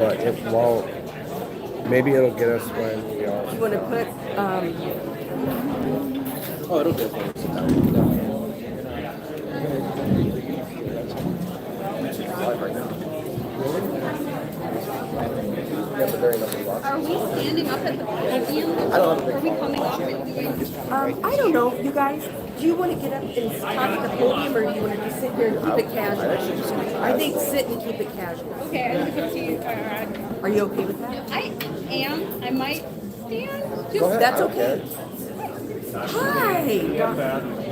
But it won't. Maybe it'll get us when we all. You want to put, Oh, it'll get us. Are we standing up at the podium? Are we coming up and doing? I don't know, you guys, do you want to get up and talk at the podium, or do you want to just sit here and keep it casual? I think sit and keep it casual. Okay, I look up to you. Are you okay with that? I am. I might stand. That's okay. Hi. Dr.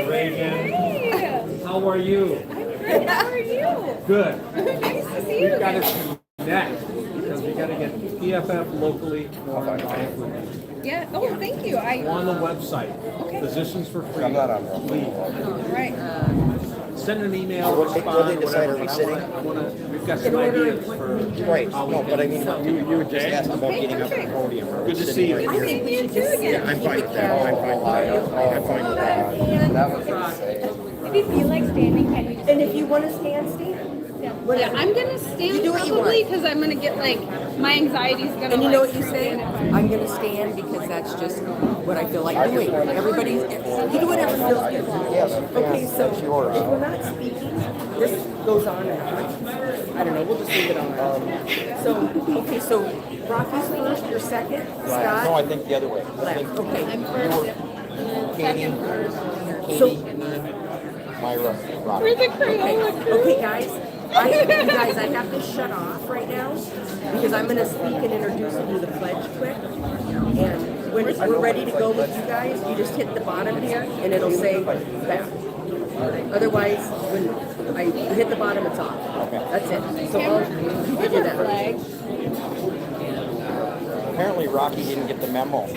Hey. How are you? I'm good. How are you? Good. Nice to see you. We've got to connect because we got to get PFF locally more involved with you. Yeah. Oh, thank you. Go on the website. Okay. Physicians for Free. I'm not on there. Please. All right. Send an email. What they respond, decide, whatever. are we sitting? We've got some ideas for. Right, no, but I mean, you were just asked about getting up at the podium. Good to see you. I think we do again. I'm fine with that, I'm fine with that, I'm fine with that. That was insane. If you feel like standing, can you? And if you want to stand, stand. Yeah, I'm gonna stand do what you probably want. because I'm gonna get like my anxiety's gonna. And you know like, what you say? I'm going to stand because that's just what I feel like doing. Everybody's, you do whatever feels good. Yes, Okay, so that's yours. if we're not speaking, this goes on and on. I don't know, we'll just leave it on. So Rocky's first, you're second, No, I Scott, think the other way. I left. think Okay. Katie, So, and then Myra, Rob. Where's the Crayola crew? okay, guys, I have to shut off right now because I'm going to speak and introduce you to the pledge quick. And when we're ready to go with you guys, you just hit the bottom here and it'll say back. Otherwise, when I hit the bottom, it's off. Okay. That's it. So you can do that. Flag. Apparently Rocky didn't get the memo. So,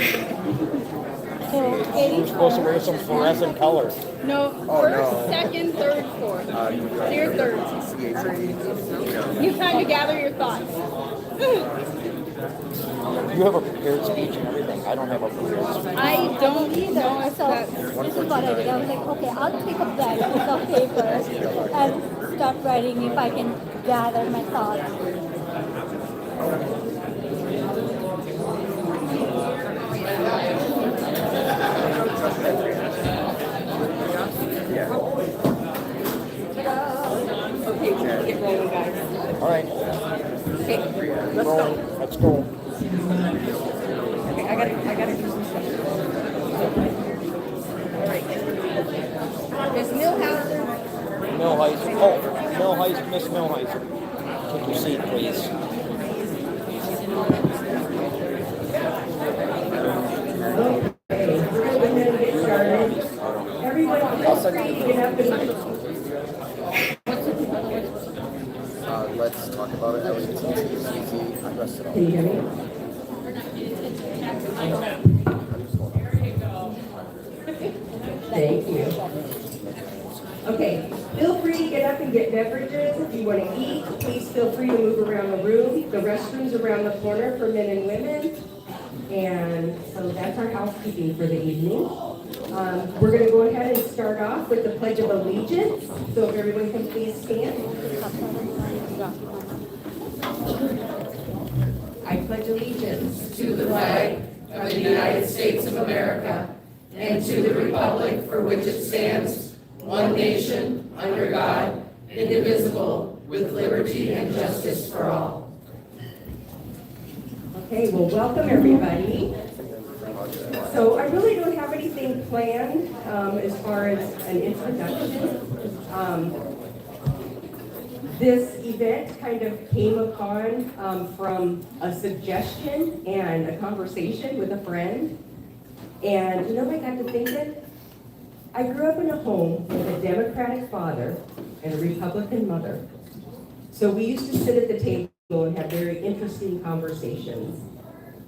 We were Katie, supposed to wear some fluorescent colors. No, first, second, third, fourth. So you're third. You have time to gather your thoughts. You have a prepared speech and everything. I don't have a prepared speech. I don't know if so that's. this is what I did. I was like, okay, I'll pick up that piece of paper and start writing if I can gather my thoughts. Okay, we can get rolling, guys. All right, Okay, let's go. let's go. Okay, I gotta do some stuff. All right. Ms. Millhauser. Millheiser, Millheiser, Miss Millheiser. Take your seat, please. Everyone, feel free to get up and Let's talk about it. LATCC. I rest it all. Can you hear me? Thank you. Okay, feel free to get up and get beverages. If you want to eat, please feel free to move around the room. The restrooms around the corner for men and women. And so that's our housekeeping for the evening. We're going to go ahead and start off with the Pledge of Allegiance. So if everyone can please stand. I pledge allegiance to the flag of the United States of America and to the republic for which it stands, one nation, under God, indivisible, with liberty and justice for all. Okay, well, welcome everybody. So I really don't have anything planned as far as an introduction. This event kind of came upon from a suggestion and a conversation with a friend. And you know what I got to thinking? I grew up in a home with a Democratic father and a Republican mother. So we used to sit at the table and have very interesting conversations.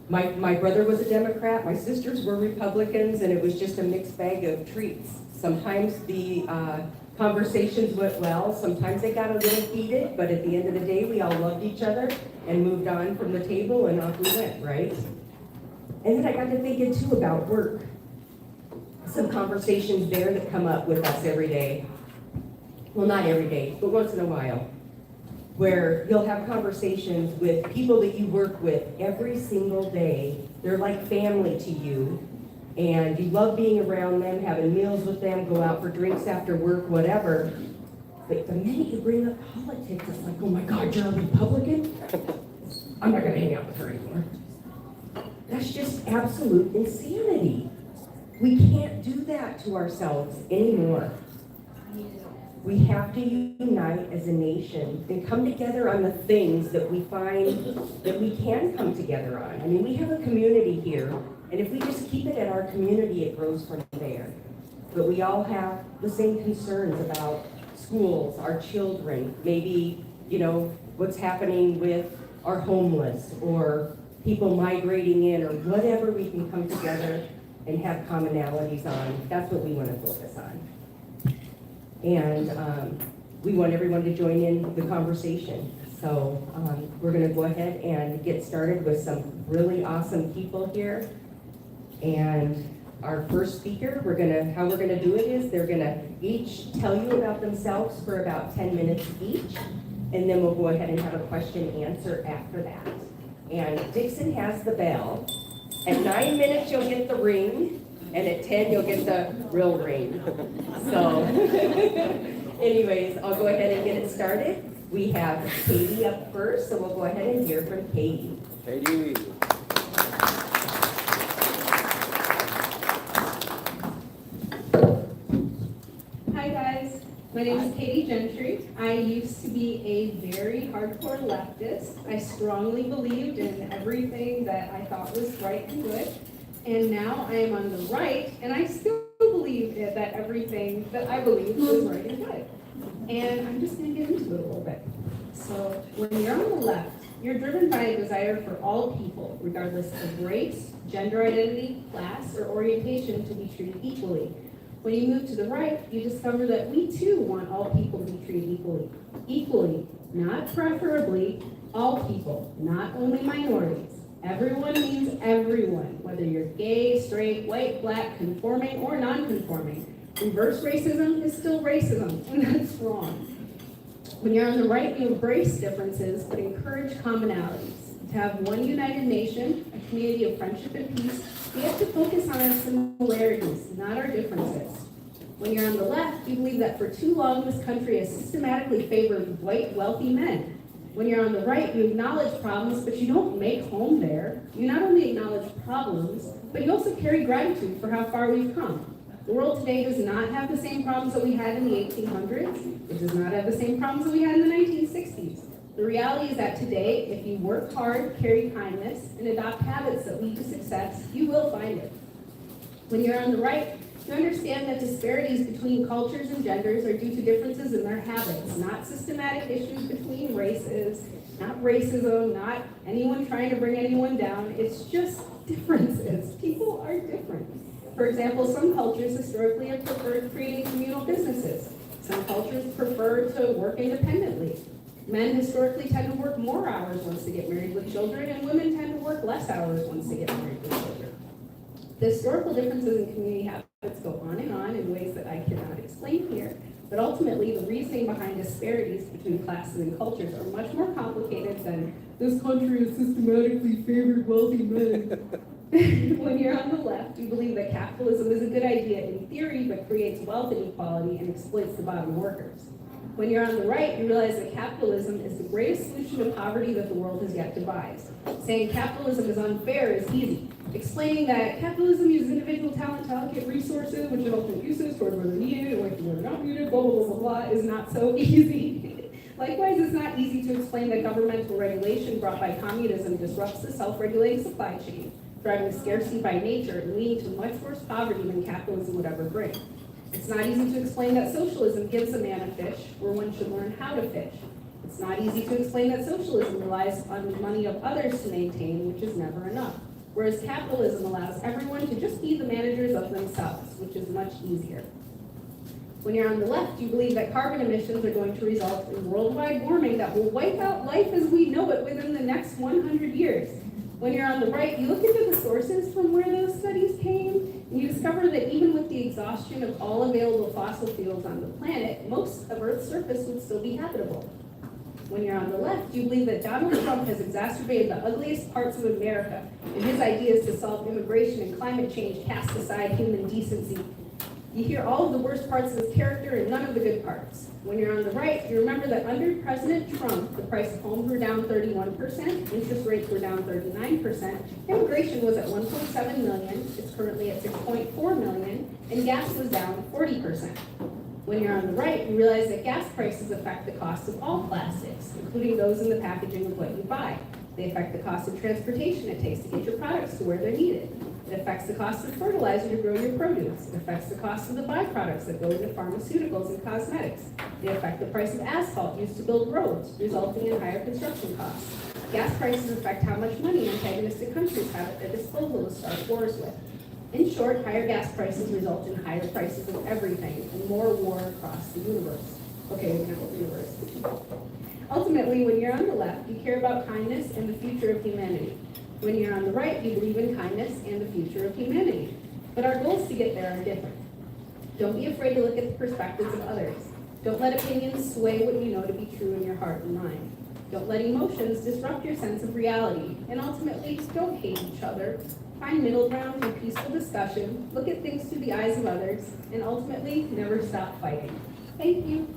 My brother was a Democrat, my sisters were Republicans, and it was just a mixed bag of treats. Sometimes the conversations went well, sometimes they got a little heated, but at the end of the day, we all loved each other and moved on from the table and off we went, right? And then I got to thinking too about work. Some conversations there that come up with us every day. Well, not every day, but once in a while. where you'll have conversations with people that you work with every single day. They're like family to you, and you love being around them, having meals with them, go out for drinks after work, whatever. But the minute you bring up politics, it's like, oh my God, you're a Republican? I'm not gonna hang out with her anymore. That's just absolute insanity. We can't do that to ourselves anymore. We have to unite as a nation and come together on the things that we find that we can come together on. I mean, we have a community here, and if we just keep it at our community, it grows from there. But we all have the same concerns about schools, our children, maybe, what's happening with our homeless or people migrating in or whatever we can come together and have commonalities on. That's what we want to focus on. And we want everyone to join in the conversation. So we're going to go ahead and get started with some really awesome people here. And our first speaker, how we're going to do it is they're going to each tell you about themselves for about 10 minutes each. And then we'll go ahead and have a question and answer after that. And Dixon has the bell. At 9 minutes, you'll get the ring. And at 10, you'll get the real ring. So, anyways, I'll go ahead and get it started. We have Katie up first, so we'll go ahead and hear from Katie. Katie. Hi guys, my name is Katie Gentry. I used to be a very hardcore leftist. I strongly believed in everything that I thought was right and good. And now I am on the right, and I still believe that everything that I believed was right and good. And I'm just going to get into it a little bit. So when you're on the left, you're driven by a desire for all people, regardless of race, gender identity, class, or orientation, to be treated equally. When you move to the right, you discover that we too want all people to be treated equally. Equally, not preferably, all people, not only minorities. Everyone means everyone, whether you're gay, straight, white, black, conforming, or non-conforming. Reverse racism is still racism, and that's wrong. When you're on the right, you embrace differences, but encourage commonalities. To have one united nation, a community of friendship and peace, we have to focus on our similarities, not our differences. When you're on the left, you believe that for too long this country has systematically favored white, wealthy men. When you're on the right, you acknowledge problems, but you don't make home there. You not only acknowledge problems, but you also carry gratitude for how far we've come. The world today does not have the same problems that we had in the 1800s. It does not have the same problems that we had in the 1960s. The reality is that today, if you work hard, carry kindness, and adopt habits that lead to success, you will find it. When you're on the right, you understand that disparities between cultures and genders are due to differences in their habits, not systematic issues between races, not racism, not anyone trying to bring anyone down. It's just differences. People are different. For example, some cultures historically have preferred creating communal businesses. Some cultures prefer to work independently. Men historically tend to work more hours once they get married with children, and women tend to work less hours once they get married with children. The historical differences in community habits go on in ways that I cannot explain here, but ultimately the reasoning behind disparities between classes and cultures are much more complicated than this country has systematically favored wealthy men. When you're on the left, you believe that capitalism is a good idea in theory, but creates wealth inequality and exploits the bottom workers. When you're on the right, you realize that capitalism is the greatest solution to poverty that the world has yet devised. Saying capitalism is unfair is easy. Explaining that capitalism uses individual talent to allocate resources, which are ultimate uses towards where they're needed and where they're not needed, blah, blah, blah, blah, blah, is not so easy. Likewise, it's not easy to explain that governmental regulation brought by communism disrupts the self-regulating supply chain, driving scarcity by nature and leading to much worse poverty than capitalism would ever bring. It's not easy to explain that socialism gives a man a fish, where one should learn how to fish. It's not easy to explain that socialism relies on the money of others to maintain, which is never enough. Whereas capitalism allows everyone to just be the managers of themselves, which is much easier. When you're on the left, you believe that carbon emissions are going to result in worldwide warming that will wipe out life as we know it within the next 100 years. When you're on the right, you look into the sources from where those studies came, and you discover that even with the exhaustion of all available fossil fuels on the planet, most of Earth's surface would still be habitable. When you're on the left, you believe that Donald Trump has exacerbated the ugliest parts of America, and his ideas to solve immigration and climate change cast aside human decency. You hear all of the worst parts of his character and none of the good parts. When you're on the right, you remember that under President Trump, the price of homes were down 31%, interest rates were down 39%, immigration was at 1.7 million, it's currently at 6.4 million, and gas was down 40%. When you're on the right, you realize that gas prices affect the cost of all plastics, including those in the packaging of what you buy. They affect the cost of transportation it takes to get your products to where they're needed. It affects the cost of fertilizer to grow your produce. It affects the cost of the byproducts that go into pharmaceuticals and cosmetics. They affect the price of asphalt used to build roads, resulting in higher construction costs. Gas prices affect how much money antagonistic countries have at their disposal to start wars with. In short, higher gas prices result in higher prices of everything and more war across the universe. Okay, we can have the universe. Ultimately, when you're on the left, you care about kindness and the future of humanity. When you're on the right, you believe in kindness and the future of humanity. But our goals to get there are different. Don't be afraid to look at the perspectives of others. Don't let opinions sway what you know to be true in your heart and mind. Don't let emotions disrupt your sense of reality. And ultimately, don't hate each other. Find middle ground through peaceful discussion, look at things through the eyes of others, and ultimately, never stop fighting. Thank you.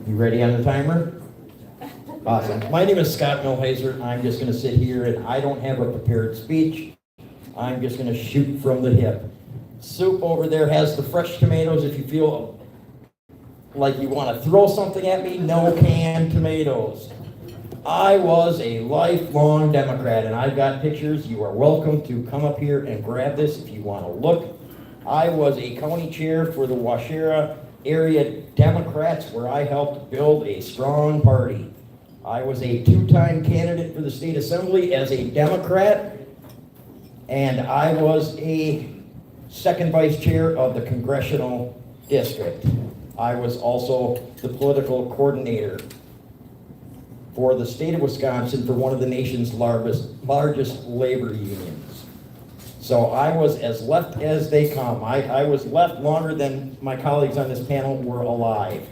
You ready on the timer? Awesome. My name is Scott Milheiser. I'm just going to sit here and I don't have a prepared speech. I'm just going to shoot from the hip. Soup over there has the fresh tomatoes. If you feel like you want to throw something at me, no canned tomatoes. I was a lifelong Democrat, and I've got pictures. You are welcome to come up here and grab this if you want to look. I was a county chair for the Waushara area Democrats, where I helped build a strong party. I was a two-time candidate for the state assembly as a Democrat, and I was a second vice chair of the congressional district. I was also the political coordinator for the state of Wisconsin for one of the nation's largest labor unions. So I was as left as they come. I was left longer than my colleagues on this panel were alive.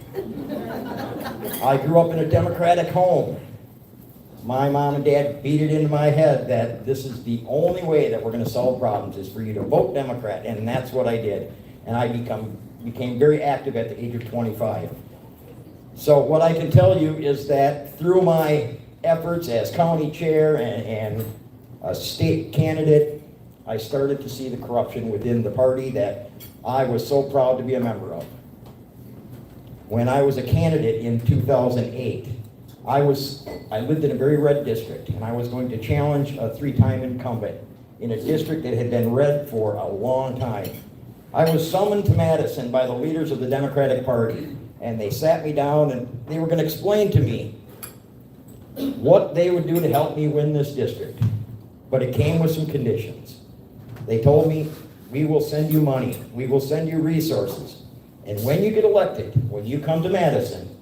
I grew up in a Democratic home. My mom and dad beat it into my head that this is the only way that we're going to solve problems is for you to vote Democrat, and that's what I did. And I became very active at the age of 25. So what I can tell you is that through my efforts as county chair and a state candidate, I started to see the corruption within the party that I was so proud to be a member of. When I was a candidate in 2008, I lived in a very red district, and I was going to challenge a three-time incumbent in a district that had been red for a long time. I was summoned to Madison by the leaders of the Democratic Party, and they sat me down and they were going to explain to me what they would do to help me win this district. But it came with some conditions. They told me, we will send you money, we will send you resources, and when you get elected, when you come to Madison,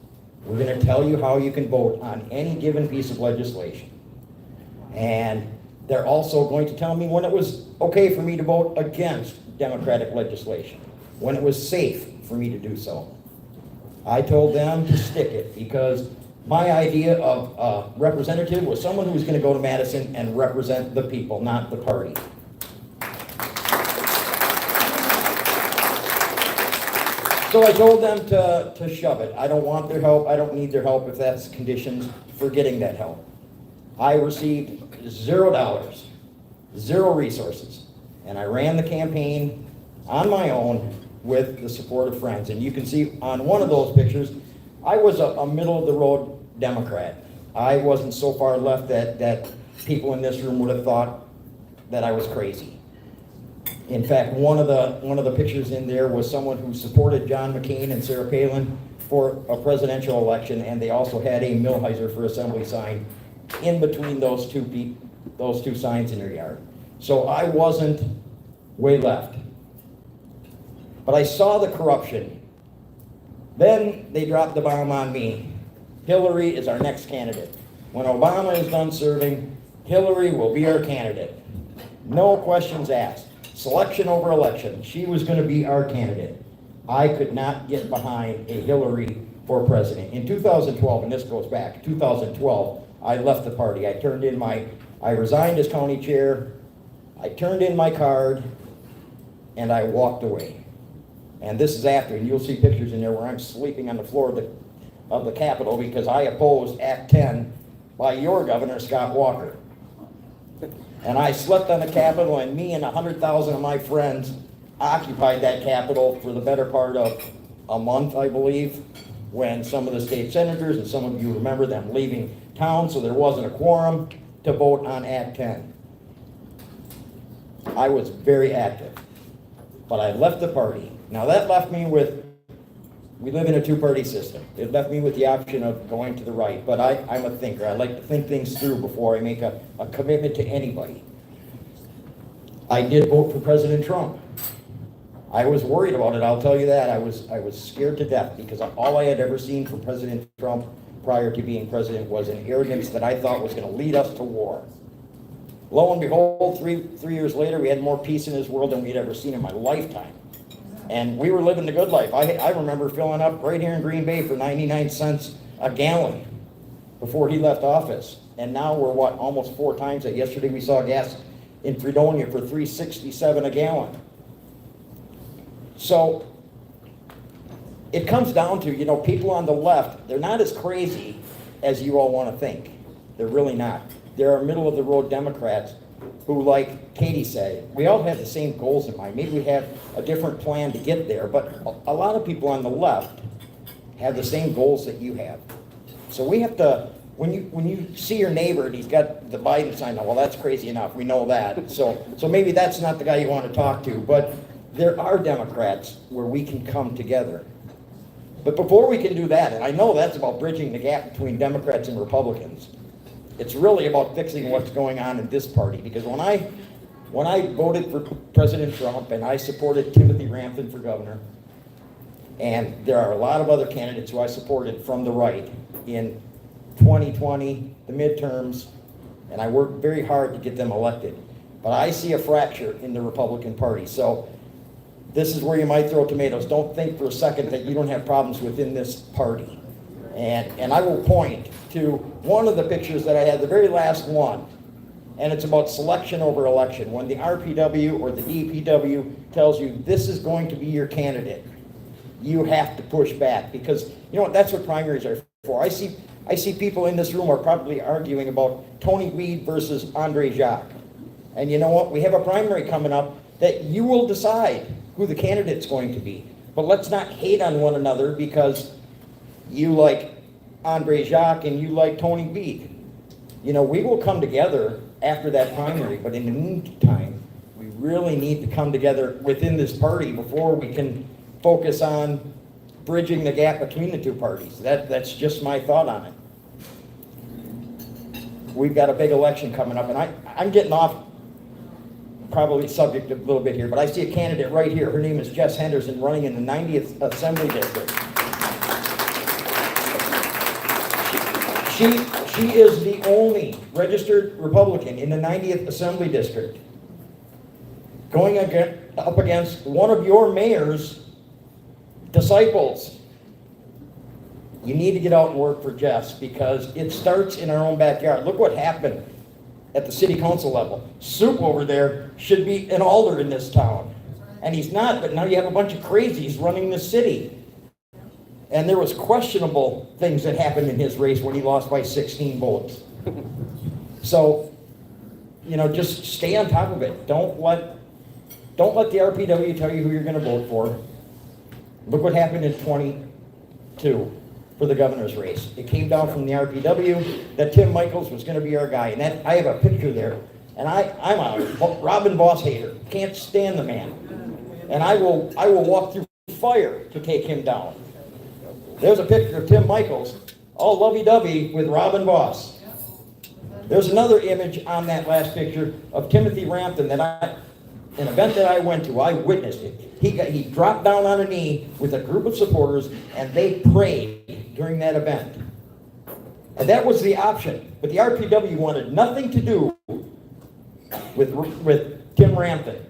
we're going to tell you how you can vote on any given piece of legislation. And they're also going to tell me when it was okay for me to vote against Democratic legislation, when it was safe for me to do so. I told them to stick it because my idea of a representative was someone who was going to go to Madison and represent the people, not the party. So I told them to shove it. I don't want their help. I don't need their help if that's conditions for getting that help. I received $0, zero resources, and I ran the campaign on my own with the support of friends. And you can see on one of those pictures, I was a middle-of-the-road Democrat. I wasn't so far left that people in this room would have thought that I was crazy. In fact, one of the pictures in there was someone who supported John McCain and Sarah Palin for a presidential election, and they also had a Milheiser for Assembly sign in between those two signs in their yard. So I wasn't way left. But I saw the corruption. Then they dropped the bomb on me. Hillary is our next candidate. When Obama is done serving, Hillary will be our candidate. No questions asked. Selection over election. She was going to be our candidate. I could not get behind a Hillary for president. In 2012, and this goes back, 2012, I left the party. I resigned as county chair, I turned in my card, and I walked away. And this is after, and you'll see pictures in there where I'm sleeping on the floor of the Capitol because I opposed Act 10 by your governor, Scott Walker. And I slept on the Capitol, and me and 100,000 of my friends occupied that Capitol for the better part of a month, I believe, when some of the state senators, and some of you remember them leaving town, so there wasn't a quorum to vote on Act 10. I was very active, but I left the party. Now that left me with, we live in a two-party system. It left me with the option of going to the right, but I'm a thinker. I like to think things through before I make a commitment to anybody. I did vote for President Trump. I was worried about it, I'll tell you that. I was scared to death because all I had ever seen from President Trump prior to being president was an arrogance that I thought was going to lead us to war. Lo and behold, three years later, we had more peace in this world than we'd ever seen in my lifetime. And we were living the good life. I remember filling up right here in Green Bay for 99 cents a gallon before he left office. And now we're almost 4 times that. Yesterday we saw gas in Fredonia for $3.67 a gallon. So it comes down to, people on the left, they're not as crazy as you all want to think. They're really not. There are middle of the road Democrats who, like Katie said, we all have the same goals in mind. Maybe we have a different plan to get there, but a lot of people on the left have the same goals that you have. So we have to, when you see your neighbor and he's got the Biden sign, well, that's crazy enough. We know that. So maybe that's not the guy you want to talk to, but there are Democrats where we can come together. But before we can do that, and I know that's about bridging the gap between Democrats and Republicans, it's really about fixing what's going on in this party. Because when I voted for President Trump and I supported Timothy Rampton for governor, and there are a lot of other candidates who I supported from the right in 2020, the midterms, and I worked very hard to get them elected. But I see a fracture in the Republican Party. So this is where you might throw tomatoes. Don't think for a second that you don't have problems within this party. And I will point to one of the pictures that I had, the very last one, and it's about selection over election. When the RPW or the DPW tells you this is going to be your candidate, you have to push back because, that's what primaries are for. I see people in this room are probably arguing about Tony Weed versus Andre Jacques. And you know what? We have a primary coming up that you will decide who the candidate's going to be. But let's not hate on one another because you like Andre Jacques and you like Tony Weed. We will come together after that primary, but in the meantime, we really need to come together within this party before we can focus on bridging the gap between the two parties. That's just my thought on it. We've got a big election coming up, and I'm getting off probably subject a little bit here, but I see a candidate right here. Her name is Jess Henderson, running in the 90th Assembly District. She is the only registered Republican in the 90th Assembly District, going up against one of your mayor's disciples. You need to get out and work for Jess because it starts in our own backyard. Look what happened at the city council level. Soup over there should be an alder in this town. And he's not, but now you have a bunch of crazies running the city. And there was questionable things that happened in his race when he lost by 16 votes. So, just stay on top of it. Don't let the RPW tell you who you're going to vote for. Look what happened in 22 for the governor's race. It came down from the RPW that Tim Michels was going to be our guy. And I have a picture there. And I'm a Robin Voss hater. Can't stand the man. And I will walk through fire to take him down. There's a picture of Tim Michels, all lovey-dovey with Robin Voss. There's another image on that last picture of Timothy Rampton an event that I went to, I witnessed it. He dropped down on a knee with a group of supporters and they prayed during that event. And that was the option. But the RPW wanted nothing to do with Tim Rampton.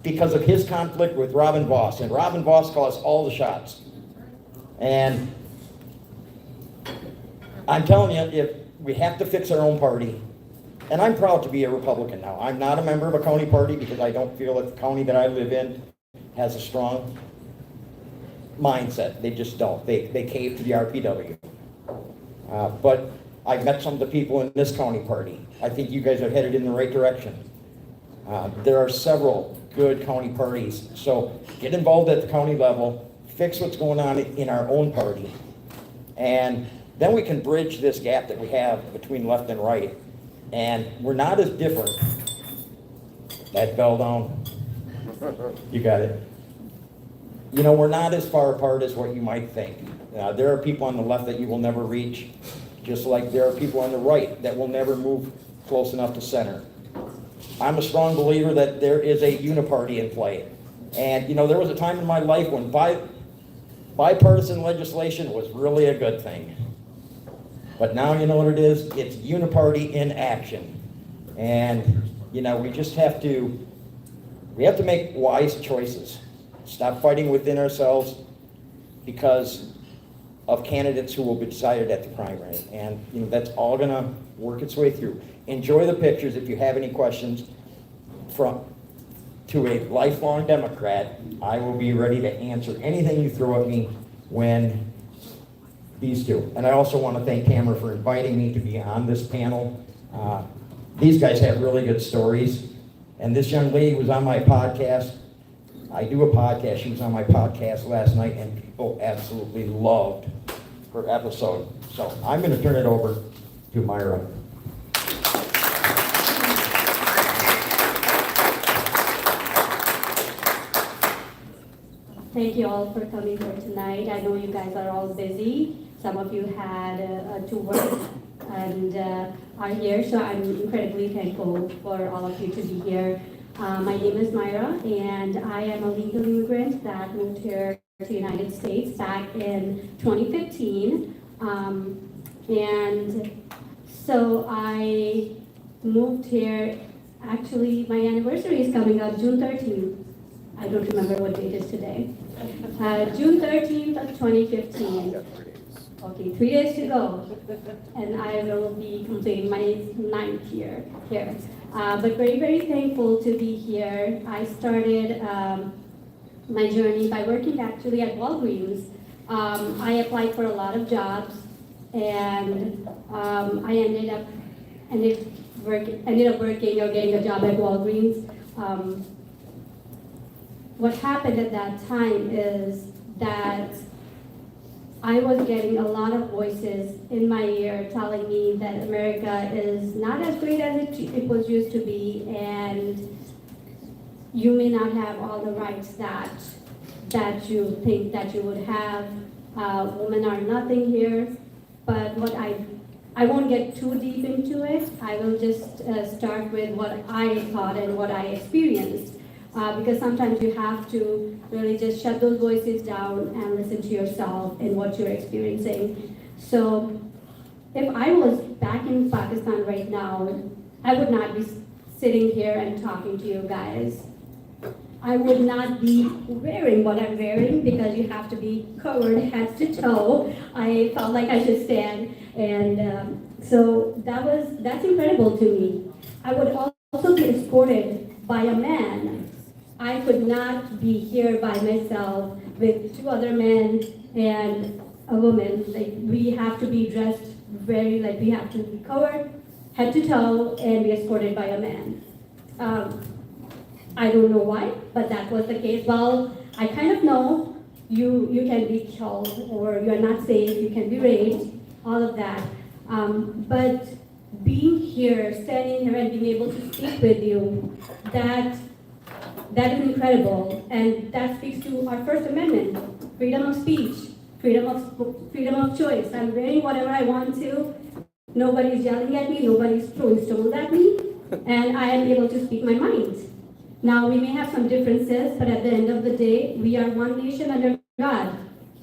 because of his conflict with Robin Voss, and Robin Voss calls all the shots. And I'm telling you, if we have to fix our own party, and I'm proud to be a Republican now. I'm not a member of a county party because I don't feel that the county that I live in has a strong mindset. They just don't. They cave to the RPW. But I've met some of the people in this county party. I think you guys are headed in the right direction. There are several good county parties. So get involved at the county level, fix what's going on in our own party, and then we can bridge this gap that we have between left and right. And we're not as different. That bell down. You got it. You know, we're not as far apart as what you might think. There are people on the left that you will never reach, just like there are people on the right that will never move close enough to center. I'm a strong believer that there is a uniparty in play. And, you know, there was a time in my life when bipartisan legislation was really a good thing. But now you know what it is? It's uniparty in action. And, you know, we have to make wise choices. Stop fighting within ourselves because of candidates who will be decided at the primary. And, you know, that's all gonna work its way through. Enjoy the pictures. If you have any questions to a lifelong Democrat, I will be ready to answer anything you throw at me when these two. And I also want to thank Tamara for inviting me to be on this panel. These guys have really good stories. And this young lady was on my podcast. I do a podcast. She was on my podcast last night, and people absolutely loved her episode. So I'm going to turn it over to Myra. Thank you all for coming here tonight. I know you guys are all busy. Some of you had to work and are here, so I'm incredibly thankful for all of you to be here. My name is Myra, and I am a legal immigrant that moved here to the United States back in 2015. And so I moved here, actually my anniversary is coming up June 13th. I don't remember what date is today. June 13th of 2015. Okay, 3 days to go, and I will be completing my 9th year here. But very, very thankful to be here. I started my journey by working actually at Walgreens. I applied for a lot of jobs, and I ended up working or getting a job at Walgreens. What happened at that time is that I was getting a lot of voices in my ear telling me that America is not as great as it was used to be, and you may not have all the rights that you think that you would have. Women are nothing here. But what I won't get too deep into it. I will just start with what I thought and what I experienced. Because sometimes you have to really just shut those voices down and listen to yourself and what you're experiencing. So if I was back in Pakistan right now, I would not be sitting here and talking to you guys. I would not be wearing what I'm wearing because you have to be covered head to toe. I felt like I should stand, and so that's incredible to me. I would also be escorted by a man. I could not be here by myself with 2 other men and a woman. Like, we have to be dressed we have to be covered head to toe and be escorted by a man. I don't know why, but that was the case. Well, I kind of know you can be killed or you're not safe, you can be raped, all of that. But being here, standing here and being able to speak with you, that is incredible, and that speaks to our First Amendment, freedom of speech, freedom of choice. I'm wearing whatever I want to. Nobody's yelling at me, nobody's throwing stones at me, and I am able to speak my mind. Now, we may have some differences, but at the end of the day, we are one nation under God.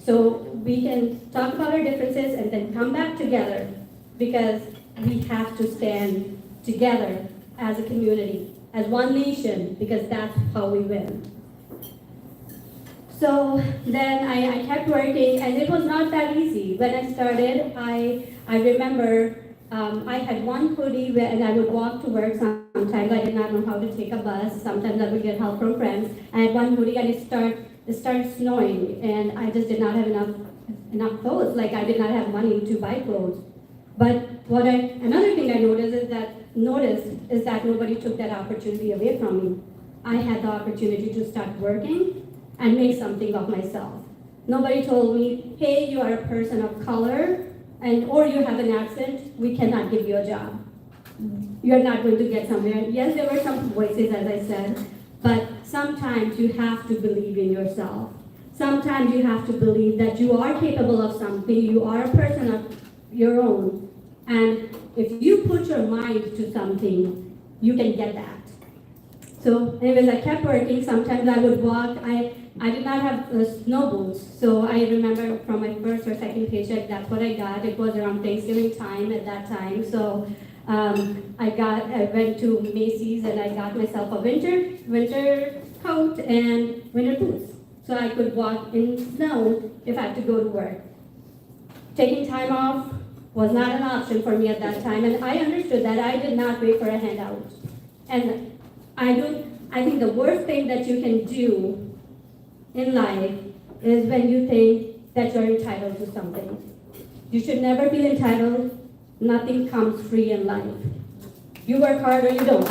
So we can talk about our differences and then come back together, because we have to stand together as a community, as one nation, because that's how we win. So then I kept working, and it was not that easy. When I started, I remember I had one hoodie and I would walk to work. Sometimes I did not know how to take a bus. Sometimes I would get help from friends. I had one hoodie and it started snowing, and I just did not have enough clothes. Like, I did not have money to buy clothes. But another thing I noticed is that nobody took that opportunity away from me. I had the opportunity to start working and make something of myself. Nobody told me, hey, you are a person of color, or you have an accent, we cannot give you a job. You're not going to get somewhere. Yes, there were some voices, as I said, but sometimes you have to believe in yourself. Sometimes you have to believe that you are capable of something, you are a person of your own, and if you put your mind to something, you can get that. So anyways, I kept working. Sometimes I would walk. I did not have snow boots, so I remember from my first or second paycheck, that's what I got. It was around Thanksgiving time at that time, so I went to Macy's and I got myself a winter coat and winter boots, so I could walk in snow if I had to go to work. Taking time off was not an option for me at that time, and I understood that. I did not wait for a handout. And I think the worst thing that you can do in life is when you think that you're entitled to something. You should never feel entitled. Nothing comes free in life. You work hard or you don't.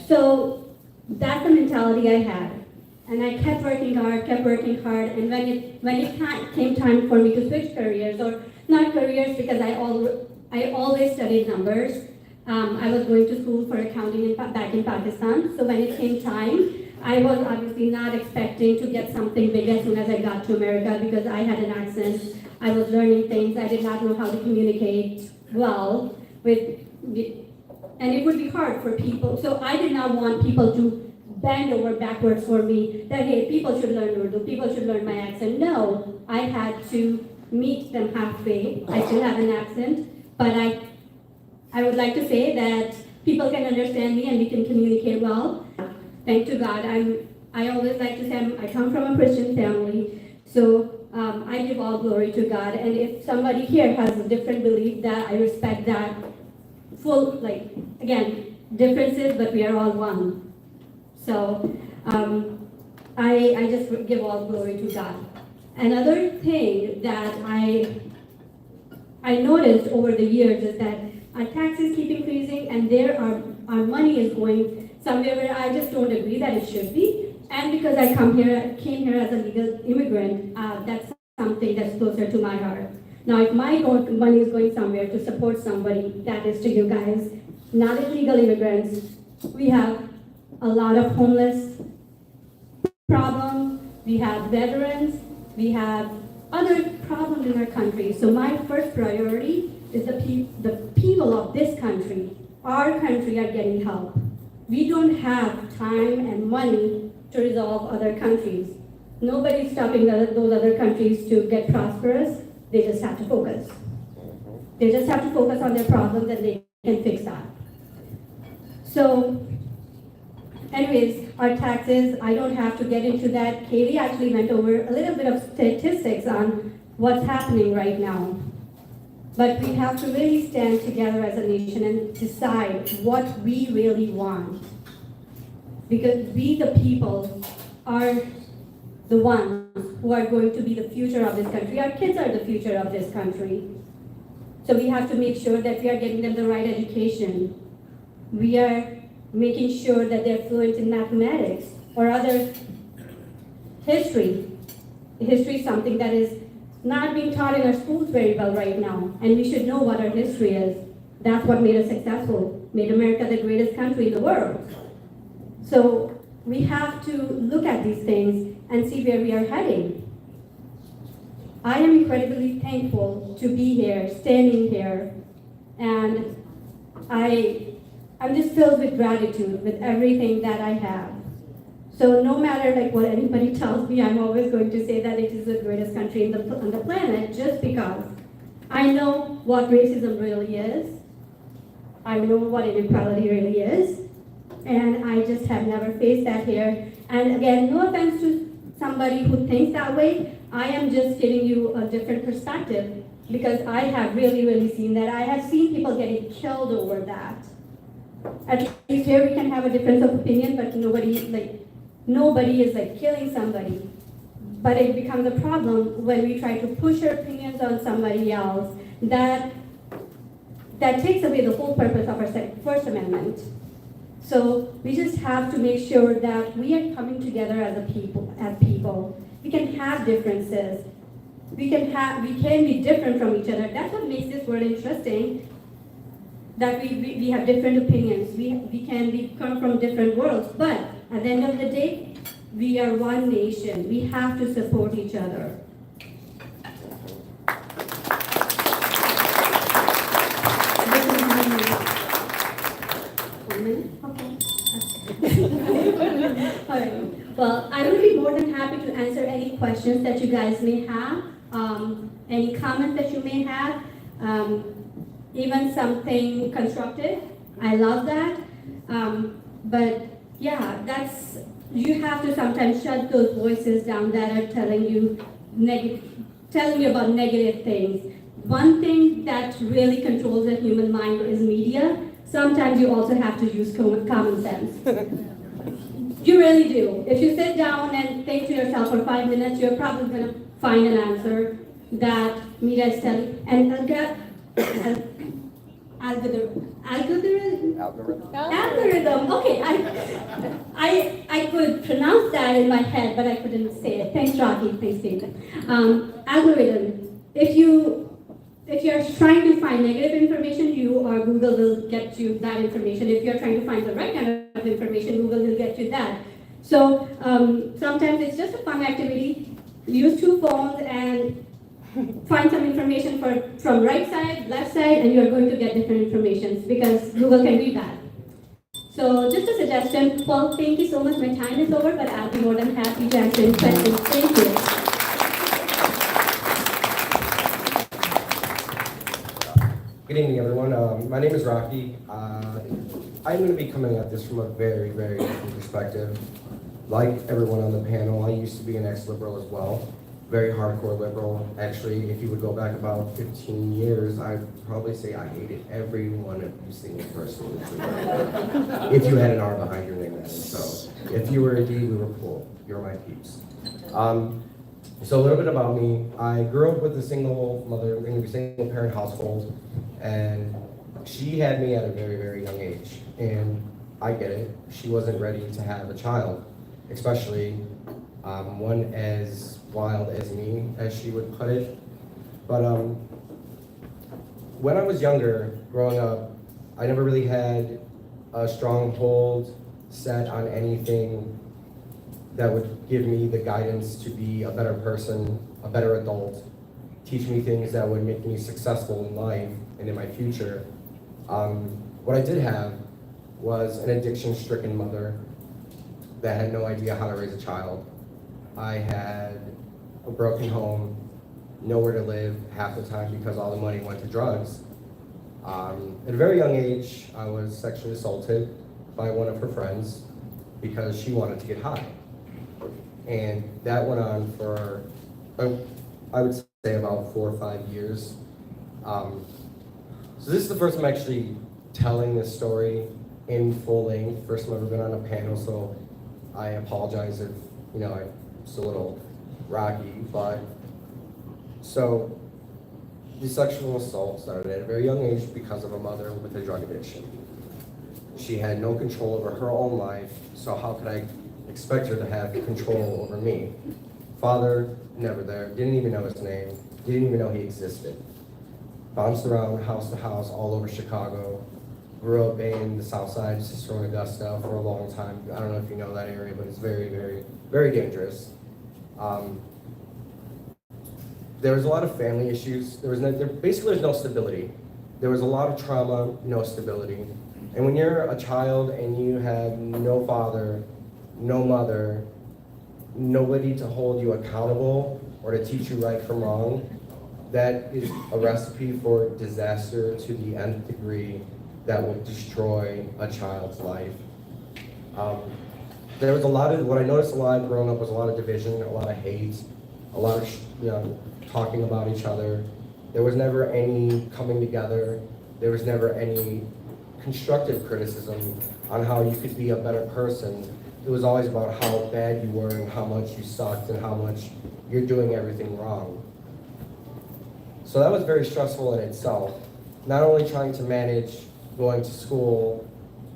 So that's the mentality I had. And I kept working hard, and when it came time for me to switch careers, or not careers, because I always studied numbers. I was going to school for accounting back in Pakistan, so when it came time, I was obviously not expecting to get something big as soon as I got to America, because I had an accent, I was learning things, I did not know how to communicate well and it would be hard for people, so I did not want people to bend over backwards for me, that hey, people should learn Urdu, people should learn my accent. No, I had to meet them halfway. I still have an accent, but I would like to say that people can understand me and we can communicate well. Thank to God. I always like to say I come from a Christian family, so I give all glory to God. And if somebody here has a different belief, that I respect that. Again, differences, but we are all one. So I just give all glory to God. Another thing that I noticed over the years is that our taxes keep increasing, and our money is going somewhere where I just don't agree that it should be. And because I came here as a legal immigrant, that's something that's closer to my heart. Now, if my money is going somewhere to support somebody, that is to you guys, not illegal immigrants. We have a lot of homeless problems. We have veterans. We have other problems in our country. So my first priority is the people of this country, our country, are getting help. We don't have time and money to resolve other countries. Nobody's stopping those other countries to get prosperous. They just have to focus. They just have to focus on their problems and they can fix that. So, anyways, our taxes, I don't have to get into that. Katie actually went over a little bit of statistics on what's happening right now. But we have to really stand together as a nation and decide what we really want. Because we, the people, are the ones who are going to be the future of this country. Our kids are the future of this country. So we have to make sure that we are getting them the right education. We are making sure that they're fluent in mathematics or other history. History is something that is not being taught in our schools very well right now, and we should know what our history is. That's what made us successful, made America the greatest country in the world. So we have to look at these things and see where we are heading. I am incredibly thankful to be here, standing here, and I'm just filled with gratitude with everything that I have. So no matter what anybody tells me, I'm always going to say that it is the greatest country on the planet, just because I know what racism really is. I know what inequality really is. And I just have never faced that here. And again, no offense to somebody who thinks that way. I am just giving you a different perspective because I have really, really seen that. I have seen people getting killed over that. At least here we can have a difference of opinion, but nobody is like killing somebody. But it becomes a problem when we try to push our opinions on somebody else. That takes away the whole purpose of our First Amendment. So we just have to make sure that we are coming together as a people. We can have differences. We can be different from each other. That's what makes this world interesting. That we have different opinions. We can come from different worlds. But at the end of the day, we are one nation. We have to support each other. All right. Well, I will be more than happy to answer any questions that you guys may have, any comments that you may have, even something constructive. I love that. But yeah, you have to sometimes shut those voices down that are telling you about negative things. One thing that really controls the human mind is media. Sometimes you also have to use common sense. You really do. If you sit down and think to yourself for 5 minutes, you're probably going to find an answer that media is telling. And algorithm. Okay, I could pronounce that in my head, but I couldn't say it. Thanks, Rocky. Thanks, David. Algorithm. If you're trying to find negative information, Google will get you that information. If you're trying to find the right kind of information, Google will get you that. So sometimes it's just a fun activity. Use 2 phones and find some information from right side, left side, and you're going to get different information because Google can do that. So just a suggestion. Well, thank you so much. My time is over, but I'll be more than happy to answer any questions. Thank you. Good evening, everyone. My name is Rocky. I'm going to be coming at this from a very, very different perspective. Like everyone on the panel, I used to be an ex-liberal as well. Very hardcore liberal. Actually, if you would go back about 15 years, I'd probably say I hated every one of you single person. If you had an R behind your name, that is. So if you were a D, we were cool. You're my peeps. So a little bit about me. I grew up with a single mother, in a single parent household, and she had me at a very, very young age. And I get it. She wasn't ready to have a child, especially one as wild as me, as she would put it. But when I was younger, growing up, I never really had a strong hold set on anything that would give me the guidance to be a better person, a better adult, teach me things that would make me successful in life and in my future. What I did have was an addiction-stricken mother that had no idea how to raise a child. I had a broken home, nowhere to live half the time because all the money went to drugs. At a very young age, I was sexually assaulted by one of her friends because she wanted to get high. And that went on for, I would say about 4 or 5 years. So this is the first time I'm actually telling this story in full length. First time I've ever been on a panel, so I apologize if, it's a little rocky, but so the sexual assault started at a very young age because of a mother with a drug addiction. She had no control over her own life, so how could I expect her to have control over me? Father, never there, didn't even know his name, didn't even know he existed. Bounced around house to house all over Chicago. Grew up in the South Side, Cicero and Augusta for a long time. I don't know if you know that area, but it's very, very, very dangerous. There was a lot of family issues. Basically there's no stability. There was a lot of trauma, no stability. And when you're a child and you have no father, no mother, nobody to hold you accountable or to teach you right from wrong, that is a recipe for disaster to the nth degree that will destroy a child's life. There was a lot of, what I noticed a lot growing up was a lot of division, a lot of hate, a lot of, talking about each other. There was never any coming together. There was never any constructive criticism on how you could be a better person. It was always about how bad you were and how much you sucked and how much you're doing everything wrong. So that was very stressful in itself. Not only trying to manage going to school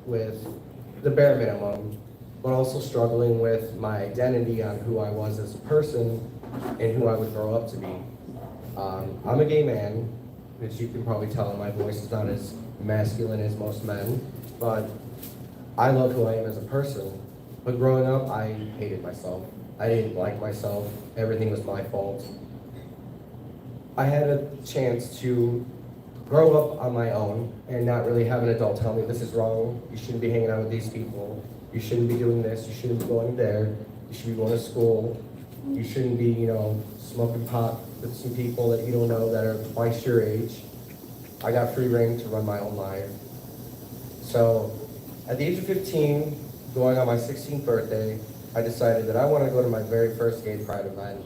with the bare minimum, but also struggling with my identity on who I was as a person and who I would grow up to be. I'm a gay man, which you can probably tell in my voice is not as masculine as most men, but I love who I am as a person. But growing up, I hated myself. I didn't like myself. Everything was my fault. I had a chance to grow up on my own and not really have an adult tell me this is wrong, you shouldn't be hanging out with these people, you shouldn't be doing this, you shouldn't be going there, you should be going to school, you shouldn't be, smoking pot with some people that you don't know that are twice your age. I got free reign to run my own life. So at the age of 15, going on my 16th birthday, I decided that I want to go to my very first gay pride event.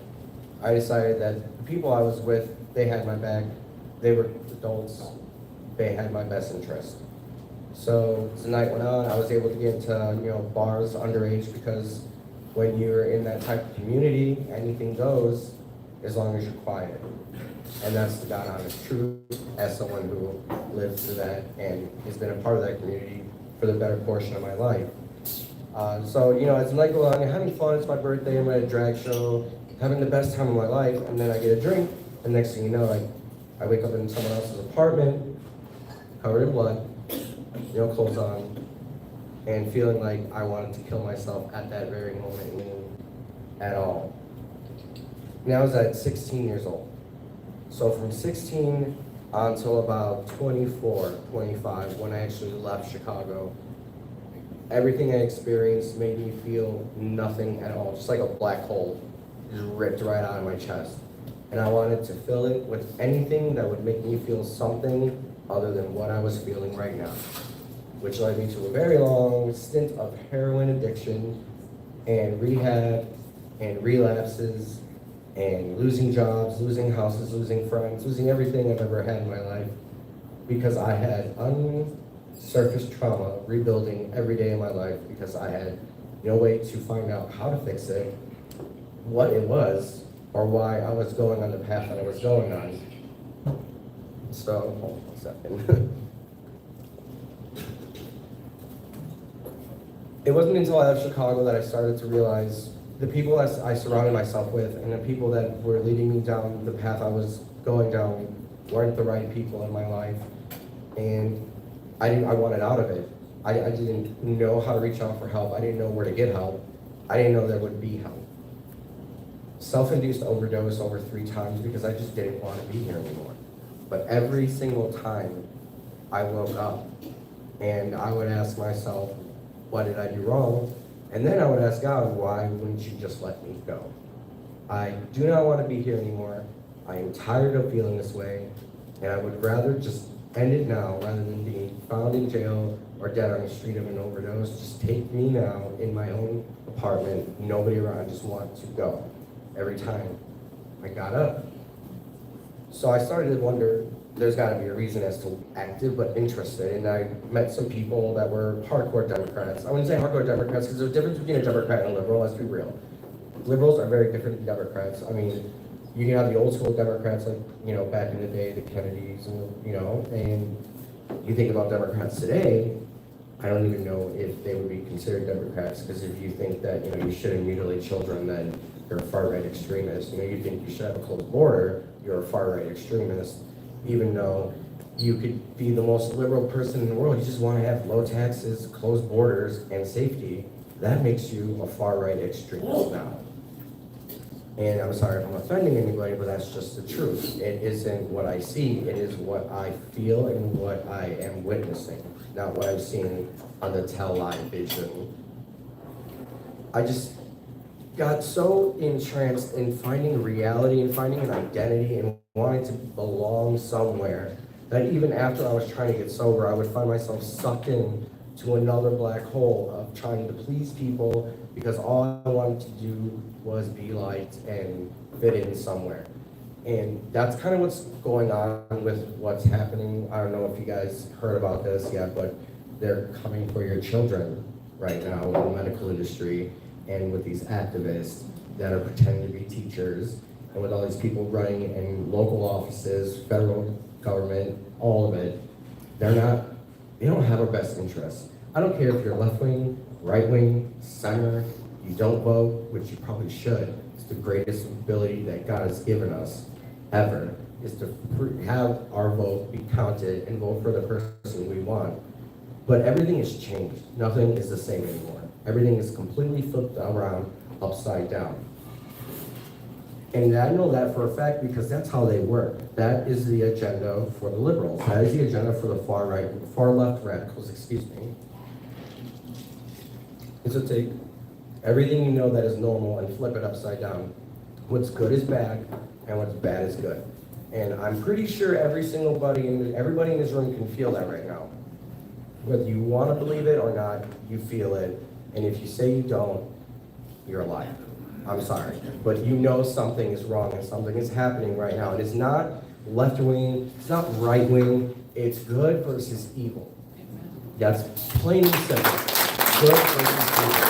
I decided that the people I was with, they had my back. They were adults. They had my best interest. So as the night went on, I was able to get into bars underage because when you're in that type of community, anything goes as long as you're quiet. And that's the God honest truth as someone who lived through that and has been a part of that community for the better portion of my life. So as the night goes on, I'm having fun, it's my birthday, I'm at a drag show, having the best time of my life, and then I get a drink, and next thing you know, I wake up in someone else's apartment, covered in blood, clothes on, and feeling like I wanted to kill myself at that very moment at all. And I was at 16 years old. So from 16 until about 24, 25, when I actually left Chicago, everything I experienced made me feel nothing at all, just like a black hole, just ripped right out of my chest. And I wanted to fill it with anything that would make me feel something other than what I was feeling right now, which led me to a very long stint of heroin addiction and rehab and relapses and losing jobs, losing houses, losing friends, losing everything I've ever had in my life because I had unsurfaced trauma rebuilding every day of my life because I had no way to find out how to fix it, what it was, or why I was going on the path that I was going on. So, hold on a second. It wasn't until I left Chicago that I started to realize the people that I surrounded myself with and the people that were leading me down the path I was going down weren't the right people in my life. And I wanted out of it. I didn't know how to reach out for help. I didn't know where to get help. I didn't know there would be help. Self-induced overdose over 3 times because I just didn't want to be here anymore. But every single time I woke up and I would ask myself, what did I do wrong? And then I would ask God, why wouldn't you just let me go? I do not want to be here anymore. I am tired of feeling this way, and I would rather just end it now rather than being found in jail or dead on the street of an overdose. Just take me now in my own apartment, nobody around, I just want to go. Every time I got up. So I started to wonder, there's got to be a reason as to active but interested, and I met some people that were hardcore Democrats. I wouldn't say hardcore Democrats because there's a difference between a Democrat and a liberal, let's be real. Liberals are very different than Democrats. I mean, you can have the old school Democrats like, back in the day, the Kennedys, and you think about Democrats today, I don't even know if they would be considered Democrats, because if you think that, you shouldn't mutilate children, then you're a far-right extremist. You think you should have a closed border, you're a far-right extremist. Even though you could be the most liberal person in the world, you just want to have low taxes, closed borders, and safety. That makes you a far-right extremist now. And I'm sorry if I'm offending anybody, but that's just the truth. It isn't what I see, it is what I feel and what I am witnessing, not what I've seen on the Tell Live vision. got so entranced in finding reality and finding an identity and wanting to belong somewhere that even after I was trying to get sober, I would find myself sucked in to another black hole of trying to please people because all I wanted to do was be liked and fit in somewhere. And that's kind of what's going on with what's happening. I don't know if you guys heard about this yet, but they're coming for your children right now in the medical industry and with these activists that are pretending to be teachers and with all these people running in local offices, federal government, all of it. They don't have our best interests. I don't care if you're left-wing, right-wing, center, you don't vote, which you probably should. It's the greatest ability that God has given us ever, is to have our vote be counted and vote for the person we want. But everything has changed. Nothing is the same anymore. Everything is completely flipped around, upside down. And I know that for a fact because that's how they work. That is the agenda for the liberals. That is the agenda for the far right, far left radicals, excuse me. It's to take everything you know that is normal and flip it upside down. What's good is bad, and what's bad is good. And I'm pretty sure everybody in this room can feel that right now. Whether you want to believe it or not, you feel it. And if you say you don't, you're a liar. I'm sorry. But you know something is wrong and something is happening right now. And it's not left wing, it's not right wing, it's good versus evil. That's plain and simple. Good versus evil.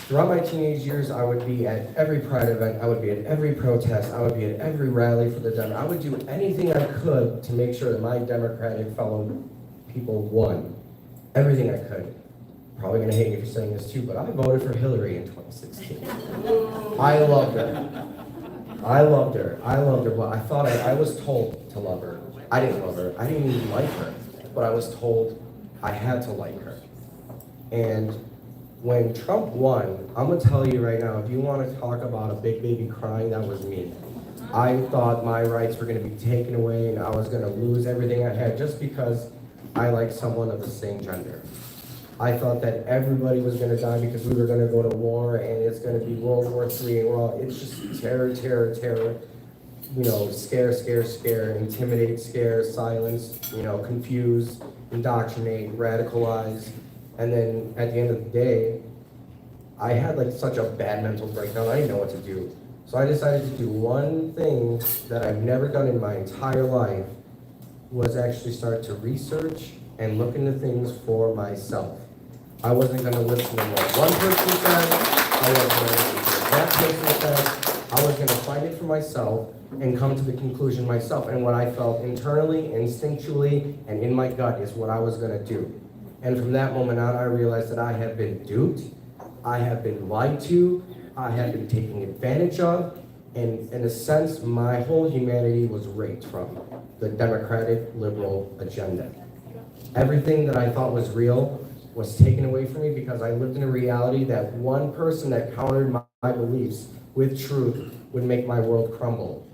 Throughout my teenage years, I would be at every Pride event, I would be at every protest, I would be at every rally for the Democrats. I would do anything I could to make sure that my Democratic fellow people won. Everything I could. Probably gonna hate me for saying this too, but I voted for Hillary in 2016. I loved her. I loved her, but I was told to love her. I didn't love her, I didn't even like her, but I was told I had to like her. And when Trump won, I'm gonna tell you right now, if you wanna talk about a big baby crying, that was me. I thought my rights were gonna be taken away and I was gonna lose everything I had just because I liked someone of the same gender. I thought that everybody was gonna die because we were gonna go to war and it's gonna be World War III and it's just terror, terror, terror. You know, scare, scare, scare, intimidate, scare, silence, you know, confuse, indoctrinate, radicalize. And then at the end of the day, I had like such a bad mental breakdown, I didn't know what to do. So I decided to do one thing that I've never done in my entire life, was actually start to research and look into things for myself. I wasn't gonna listen to what one person said, I wasn't gonna listen to what that person said, I was gonna find it for myself and come to the conclusion myself. And what I felt internally, instinctually, and in my gut is what I was gonna do. And from that moment on, I realized that I have been duped, I have been lied to, I have been taken advantage of, and in a sense, my whole humanity was raped from the democratic liberal agenda. Everything that I thought was real was taken away from me because I lived in a reality that one person that countered my beliefs with truth would make my world crumble.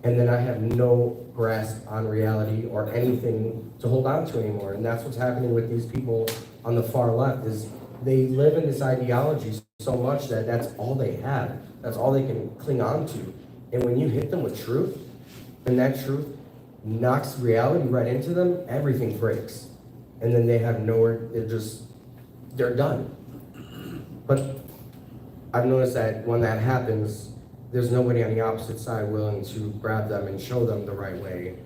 And then I have no grasp on reality or anything to hold on to anymore. And that's what's happening with these people on the far left, is they live in this ideology so much that that's all they have. That's all they can cling on to. And when you hit them with truth, and that truth knocks reality right into them, everything breaks. And then they have nowhere, they're done. But I've noticed that when that happens, there's nobody on the opposite side willing to grab them and show them the right way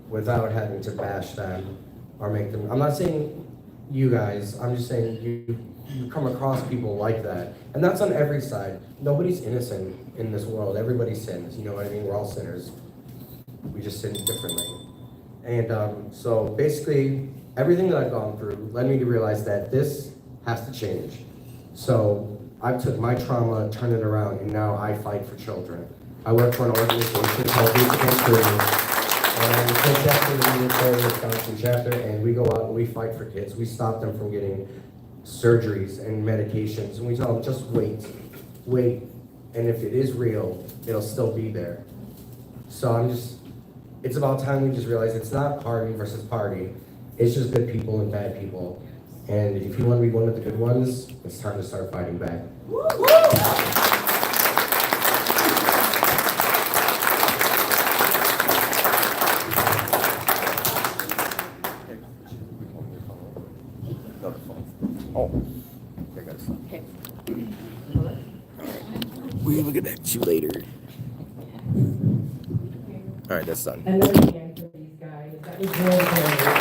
without having to bash them or make them. I'm not saying you guys, I'm just saying you come across people like that. And that's on every side. Nobody's innocent in this world. Everybody sins, you know what I mean? We're all sinners. We just sin differently. And so basically, everything that I've gone through led me to realize that this has to change. So I took my trauma, turned it around, and now I fight for children. I work for an organization called Youth Against Bullying, and I'm the co-chapter of the Military Wisconsin chapter, and we go out and we fight for kids. We stop them from getting surgeries and medications, and we tell them, just wait, and if it is real, it'll still be there. So it's about time we just realize it's not party versus party. It's just good people and bad people. And if you want to be one of the good ones, it's time to start fighting back. No, the phone. Oh. Okay, got it. Okay. We're looking at you later. All right, that's done. Another hand for these guys. That was really great.